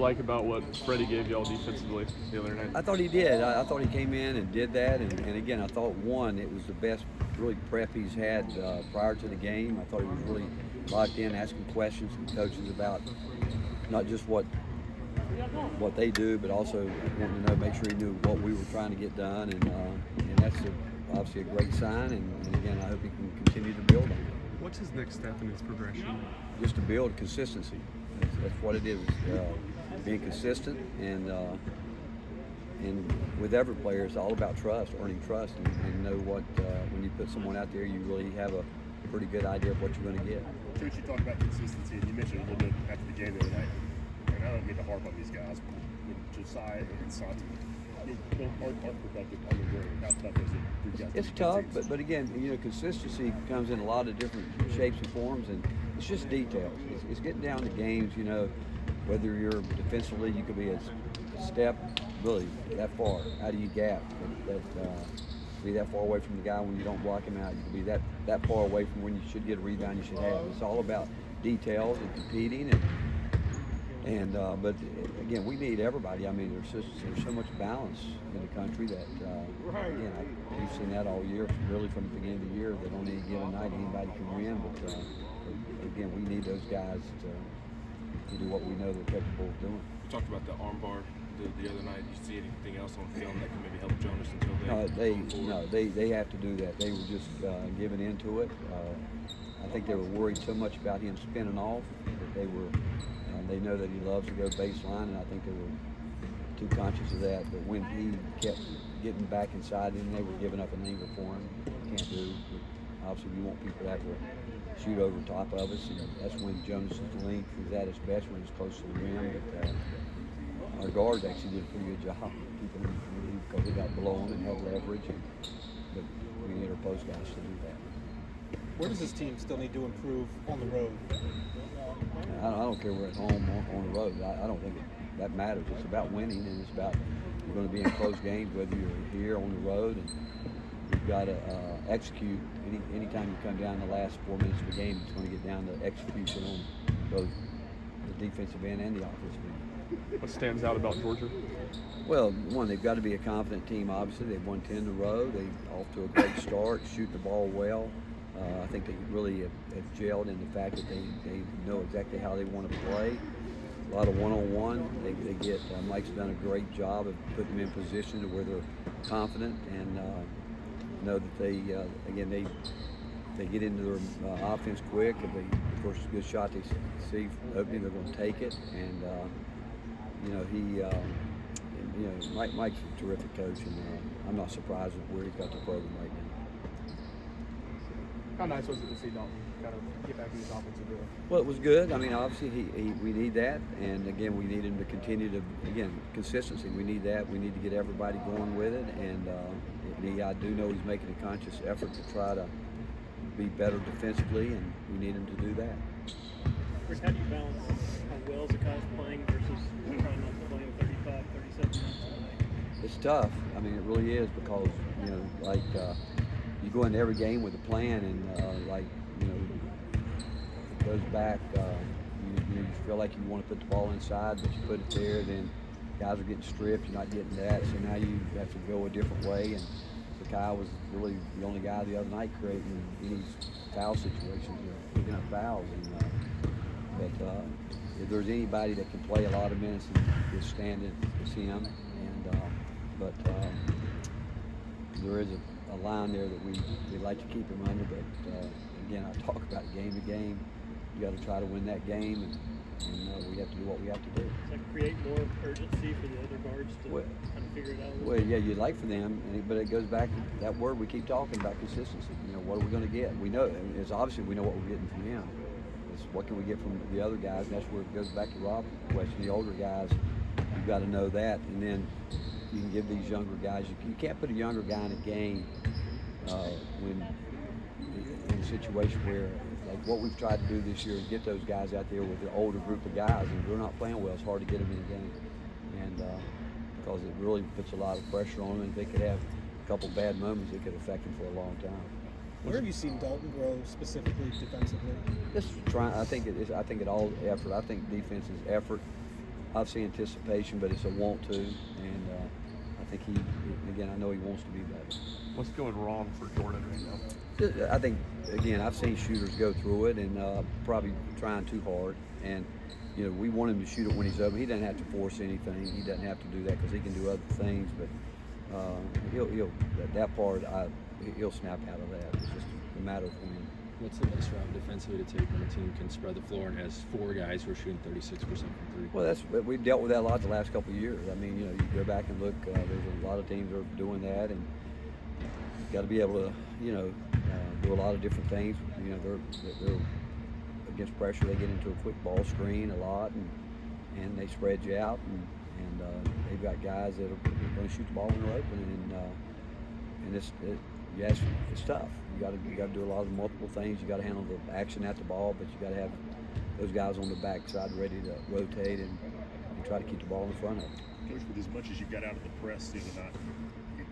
Like about what Freddie gave y'all defensively the other night? I thought he did. I thought he came in and did that. And again, I thought, one, it was the best really prep he's had prior to the game. I thought he was really locked in, asking questions from coaches about not just what they do, but also wanting to know, make sure he knew what we were trying to get done. And that's obviously a great sign. And again, I hope he can continue to build on it. What's his next step in his progression? Just to build consistency. That's what it is. Being consistent and with every player, it's all about trust, earning trust, and know what when you put someone out there, you really have a pretty good idea of what you're going to get. Coach, you talked about consistency, and you mentioned a little bit after the game the other night. And I don't mean to harp on these guys, but with Josiah and Santi, our perspective on the road, how tough is it for you guys? It's tough, but again, consistency comes in a lot of different shapes and forms, and it's just details. It's getting down to games, whether you're defensively, you could be a step really that far. How do you gap? Be that far away from the guy when you don't block him out. You can be that far away from when you should get a rebound. You should have. It's all about details and competing but again, we need everybody. I mean, there's so much balance in the country that again, we've seen that all year, really from the beginning of the year. That on any given night anybody can win, but again, we need those guys to do what we know they're capable of doing. You talked about the arm bar the other night. You see anything else on film that can maybe help Jonas until they have to do that. They were just giving into it. I think they were worried so much about him spinning off that they know that he loves to go baseline, and I think they were too conscious of that. But when he kept getting back inside him, they were giving up an angle for him. Can't do. Obviously, we want people that will shoot over top of us, and that's when Jonas' length is at his best, when he's close to the rim. But our guards actually did a pretty good job keeping him because they got below him and had leverage. But we need our post guys to do that. Where does this team still need to improve on the road? I don't care we're at home or on the road. I don't think that matters. It's about winning, and it's about you're going to be in close games, whether you're here on the road, and you've got to execute. Anytime you come down the last 4 minutes of the game, it's going to get down to execution on both the defensive end and the offensive end. What stands out about Georgia? Well, one, they've got to be a confident team, obviously. They've won 10 in a row. They're off to a great start, shoot the ball well. I think they really have gelled in the fact that they know exactly how they want to play. A lot of one-on-one. They get Mike's done a great job of putting them in position to where they're confident and know that they get into their offense quick. If they, of course, a good shot they see opening, they're going to take it. And Mike's a terrific coach, and I'm not surprised at where he's got the program right now. How nice was it to see Dalton kind of get back in his offensive rhythm? Well, it was good. I mean, obviously, we need that. And, again, we need him to continue to, consistency. We need that. We need to get everybody going with it. And I do know he's making a conscious effort to try to be better defensively, and we need him to do that. Chris, how do you balance how well Zakai's playing versus trying not to play him 35, 37 minutes a night? It's tough. I mean, it really is because, you go into every game with a plan, and it goes back. You feel like you want to put the ball inside, but you put it there. Then guys are getting stripped. You're not getting that, so now you have to go a different way. And Zakai was really the only guy the other night creating any foul situations, picking up fouls. But if there's anybody that can play a lot of minutes and withstand it, it's him. But there is a line there that we like to keep him under, but again, I talk about game to game. You got to try to win that game, and we have to do what we have to do. Does that create more urgency for the other guards to kind of figure it out? Well, yeah, you'd like for them, but it goes back to that word we keep talking about, consistency. What are we going to get? We know, it's obviously we know what we're getting from him. It's what can we get from the other guys, and that's where it goes back to Rob's question. The older guys, you've got to know that, and then you can give these younger guys. You can't put a younger guy in a game when in a situation where, like what we've tried to do this year, is get those guys out there with the older group of guys, and they're not playing well. It's hard to get them in the game, and because it really puts a lot of pressure on them, and they could have a couple bad moments that could affect them for a long time. Where have you seen Dalton grow specifically defensively? I think it all effort. I think defense is effort, obviously anticipation, but it's a want to, and I think again, I know he wants to be better. What's going wrong for Jordan right now? I think, again, I've seen shooters go through it and probably trying too hard. And, you know, we want him to shoot it when he's open. He doesn't have to force anything. He doesn't have to do that because he can do other things. But that part, he'll snap out of that. It's just a matter of when. What's the best route defensively to take when a team can spread the floor and has 4 guys who are shooting 36% from 3? Well, we've dealt with that a lot the last couple of years. I mean, you know, you go back and look. There's a lot of teams that are doing that, and you've got to be able to, you know, do a lot of different things. You know, they're against pressure. They get into a quick ball screen a lot, and they spread you out, and they've got guys that are going to shoot the ball when they're open, and it's tough. You got to do a lot of multiple things. You got to handle the action at the ball, but you got to have those guys on the backside ready to rotate and try to keep the ball in front of them. Coach, with as much as you got out of the press the other night, you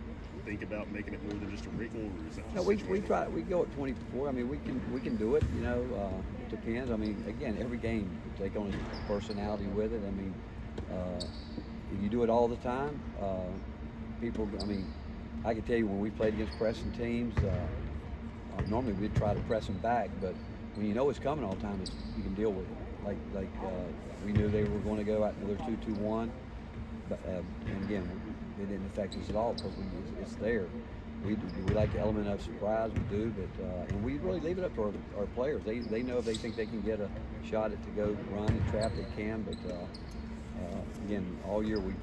think about making it more than just a wrinkle, or is that just No, we try. We go at 24. I mean, we can do it. You know, it depends. I mean, again, every game you take on his personality with it. I mean, if you do it all the time, people. I mean, I can tell you when we played against pressing teams, normally we'd try to press them back, but when you know it's coming all the time, you can deal with it. Like we knew they were going to go out another 2-2-1, but and again, it didn't affect us at all because it's there. We like the element of surprise, we do, but and we really leave it up to our players. They know if they think they can get a shot at to go run and trap, they can. But again, all year we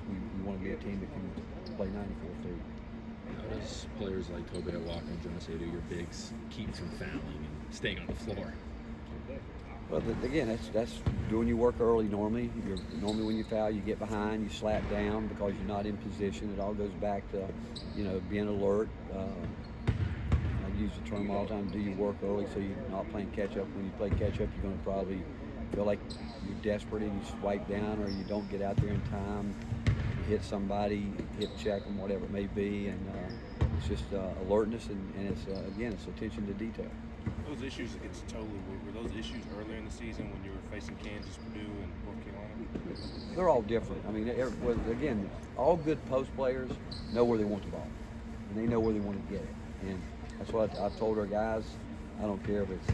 want to be a team that can play 94 feet. How does players like Toby Walker and Jonas Adu, your bigs, keep from fouling and staying on the floor? Well, again, that's doing your work early normally. Normally when you foul, you get behind, you slap down because you're not in position. It all goes back to, you know, being alert. I use the term all the time, do your work early so you're not playing catch-up. When you play catch-up, you're going to probably feel like you're desperate and you swipe down or you don't get out there in time. You hit somebody, hip check them, whatever it may be, and it's just alertness and it's, again, it's attention to detail. Those issues against Tolu, were those issues earlier in the season when you were facing Kansas, Purdue, and North Carolina? They're all different. I mean, again, all good post players know where they want the ball, and they know where they want to get it. And that's what I've told our guys. I don't care if it's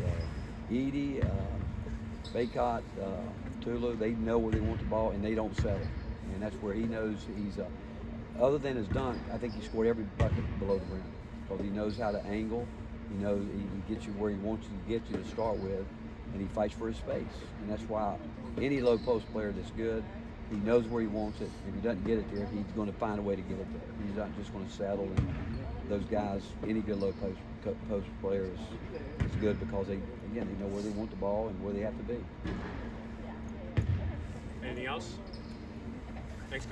Edie, Baycott, Tulu. They know where they want the ball, and they don't settle. And that's where he knows he's. Other than his dunk, I think he scored every bucket below the rim because he knows how to angle. He knows he gets you where he wants to get you to start with, and he fights for his space. And that's why any low post player that's good, he knows where he wants it. If he doesn't get it there, he's going to find a way to get it there. He's not just going to settle. And those guys, any good low post player is good because they know where they want the ball and where they have to be. Anything else?